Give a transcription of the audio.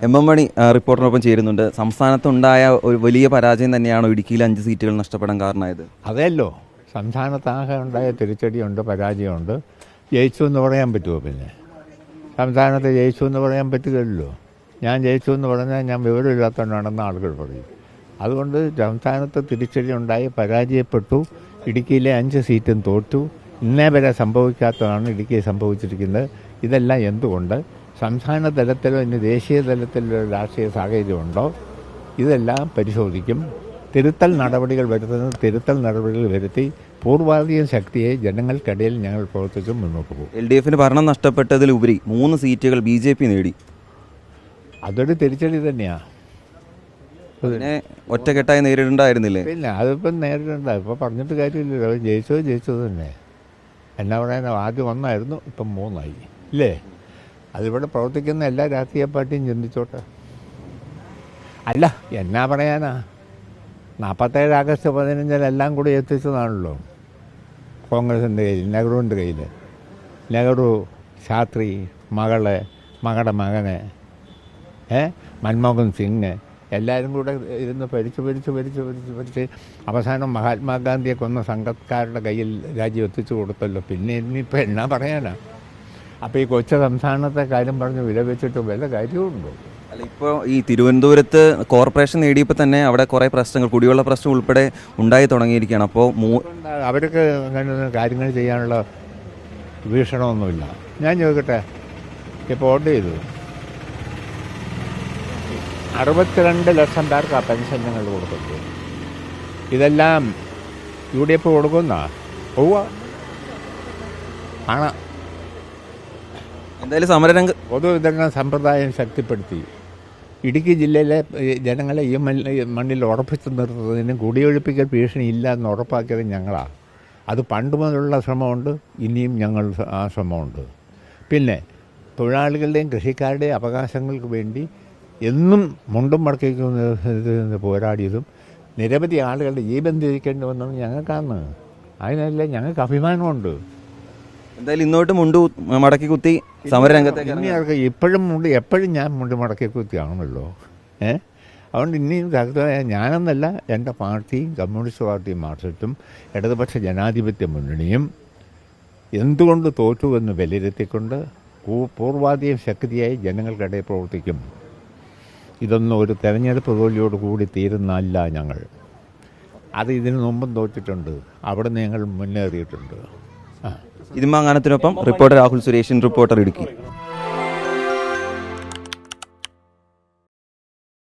M മണി റിപ്പോർട്ടറിനൊപ്പം ചേരുന്നുണ്ട്. സംസ്ഥാനത്തുണ്ടായ ഒരു വലിയ പരാജയം തന്നെയാണോ ഇടുക്കിയിൽ 5 സീറ്റുകൾ നഷ്ടപ്പെടാൻ കാരണമായത്? അതെയല്ലോ, സംസ്ഥാനത്താകെ ഉണ്ടായ തിരിച്ചടിയുണ്ട്, പരാജയമുണ്ട്. ജയിച്ചു എന്ന് പറയാൻ പറ്റുമോ? പിന്നെ സംസ്ഥാനത്ത് ജയിച്ചു എന്ന് പറയാൻ പറ്റുകയില്ലല്ലോ. ഞാൻ ജയിച്ചു എന്ന് പറഞ്ഞാൽ ഞാൻ വിവരമില്ലാത്തതുകൊണ്ടാണെന്ന് ആളുകൾ പറയും. അതുകൊണ്ട് സംസ്ഥാനത്ത് തിരിച്ചടി ഉണ്ടായി, പരാജയപ്പെട്ടു. ഇടുക്കിയിലെ 5 സീറ്റും തോറ്റു. ഇന്നേ വരെ സംഭവിക്കാത്തതാണ് ഇടുക്കിയിൽ സംഭവിച്ചിരിക്കുന്നത്. ഇതെല്ലാം എന്തുകൊണ്ട്? സംസ്ഥാന തലത്തിലോ ഇനി ദേശീയ തലത്തിലോ രാഷ്ട്രീയ സാഹചര്യമുണ്ടോ? ഇതെല്ലാം പരിശോധിക്കും. തിരുത്തൽ നടപടികൾ വരുത്തി പൂർവാധിക ശക്തിയെ ജനങ്ങൾക്കിടയിൽ ഞങ്ങൾ പ്രവർത്തിച്ചും മുന്നോട്ട് പോകും. LDFന് ഭരണം നഷ്ടപ്പെട്ടതിലുപരി 3 സീറ്റുകൾ BJP നേടി. അതൊരു തിരിച്ചടി തന്നെയാണ്. അതിനെ ഒറ്റക്കെട്ടായി നേരിടേണ്ടായിരുന്നില്ലേ? പിന്നെ അതിപ്പം നേരിടേണ്ട, ഇപ്പോൾ പറഞ്ഞിട്ട് കാര്യമില്ലല്ലോ. ജയിച്ചത് തന്നെ. എന്നാ പറയാൻ, ആദ്യം 1 ആയിരുന്നു, ഇപ്പം 3 ആയി ഇല്ലേ? അതിവിടെ പ്രവർത്തിക്കുന്ന എല്ലാ രാഷ്ട്രീയ പാർട്ടിയും ചിന്തിച്ചോട്ടെ. അല്ല, എന്നാ പറയാനാ, 47 ആഗസ്റ്റ് 15 എല്ലാം കൂടി എത്തിച്ചതാണല്ലോ കോൺഗ്രസിൻ്റെ കയ്യിൽ, നെഹ്റുവിൻ്റെ കയ്യിൽ. നെഹ്റു, ശാസ്ത്രി, മകളുടെ മകനെ, മൻമോഹൻ സിംഗ് എല്ലാവരും കൂടെ ഇരുന്ന് ഭരിച്ച് അവസാനം മഹാത്മാഗാന്ധിയെ കൊന്ന സംഘക്കാരുടെ കയ്യിൽ രാജ്യം എത്തിച്ചു കൊടുത്തല്ലോ. പിന്നെ ഇനിയിപ്പോൾ എന്നാ പറയാനാ? അപ്പോൾ ഈ കൊച്ചു സംസ്ഥാനത്തെ കാര്യം പറഞ്ഞ് വിലവെച്ചിട്ട് വല്ല കാര്യമുണ്ടോ? അല്ല, ഇപ്പോൾ ഈ തിരുവനന്തപുരത്ത് കോർപ്പറേഷൻ നേടിയപ്പോൾ തന്നെ അവിടെ കുറേ പ്രശ്നങ്ങൾ, കുടിവെള്ള പ്രശ്നം ഉൾപ്പെടെ ഉണ്ടായി തുടങ്ങിയിരിക്കുകയാണ്. അപ്പോൾ അവർക്ക് അങ്ങനെ കാര്യങ്ങൾ ചെയ്യാനുള്ള വീക്ഷണമൊന്നുമില്ല. ഞാൻ ചോദിക്കട്ടെ, ഇപ്പോൾ വോട്ട് ചെയ്തു 62 ലക്ഷം പേർക്ക് ആ പെൻഷൻ ഞങ്ങൾ കൊടുക്കുന്നു. ഇതെല്ലാം UDF കൊടുക്കുന്ന പോവുക ആണ്. എന്തായാലും സമരരംഗ പൊതുവിതരണ സമ്പ്രദായം ശക്തിപ്പെടുത്തി ഇടുക്കി ജില്ലയിലെ ജനങ്ങളെ ഈ മണ്ണിൽ ഉറപ്പിച്ചു നിർത്തുന്നതിനും കുടിയൊഴിപ്പിക്കൽ ഭീഷണി ഇല്ല എന്ന് ഉറപ്പാക്കിയത് ഞങ്ങളാണ്. അത് പണ്ട് മുതലുള്ള ശ്രമമുണ്ട്, ഇനിയും ഞങ്ങൾ ആ ശ്രമമുണ്ട്. പിന്നെ തൊഴിലാളികളുടെയും കൃഷിക്കാരുടെയും അവകാശങ്ങൾക്ക് വേണ്ടി എന്നും മുണ്ടും മടക്കിക്കുന്ന പോരാടിയതും നിരവധി ആളുകളുടെ ജീവൻ ത്യജിക്കേണ്ടി വന്നത് ഞങ്ങൾക്കാണ്. അതിനല്ലേ ഞങ്ങൾക്ക് അഭിമാനമുണ്ട്. എന്തായാലും ഇന്നോട്ട് മുണ്ട് മടക്കി കുത്തി സമരരംഗത്തേക്ക് എപ്പോഴും ഞാൻ മുണ്ട് മടക്കി കുത്തിയാണല്ലോ. അതുകൊണ്ട് ഇനിയും ശക്തമായ ഞാനെന്നല്ല, എൻ്റെ പാർട്ടിയും കമ്മ്യൂണിസ്റ്റ് പാർട്ടിയും മാർക്സിസ്റ്റും ഇടതുപക്ഷ ജനാധിപത്യ മുന്നണിയും എന്തുകൊണ്ട് തോറ്റുവെന്ന് വിലയിരുത്തിക്കൊണ്ട് പൂർവാധികം ശക്തിയായി ജനങ്ങൾക്കിടയിൽ പ്രവർത്തിക്കും. ഇതൊന്നും ഒരു തെരഞ്ഞെടുപ്പ് തോൽവിയോട് കൂടി തീരുന്നല്ല ഞങ്ങൾ. അത് ഇതിനു മുമ്പും തോറ്റിട്ടുണ്ട്, അവിടെ ഞങ്ങൾ മുന്നേറിയിട്ടുണ്ട്. ഇതിമാങ്ങാനത്തിനൊപ്പം റിപ്പോർട്ടർ രാഹുൽ സുരേഷൻ, റിപ്പോർട്ടർ ഇടുക്കി.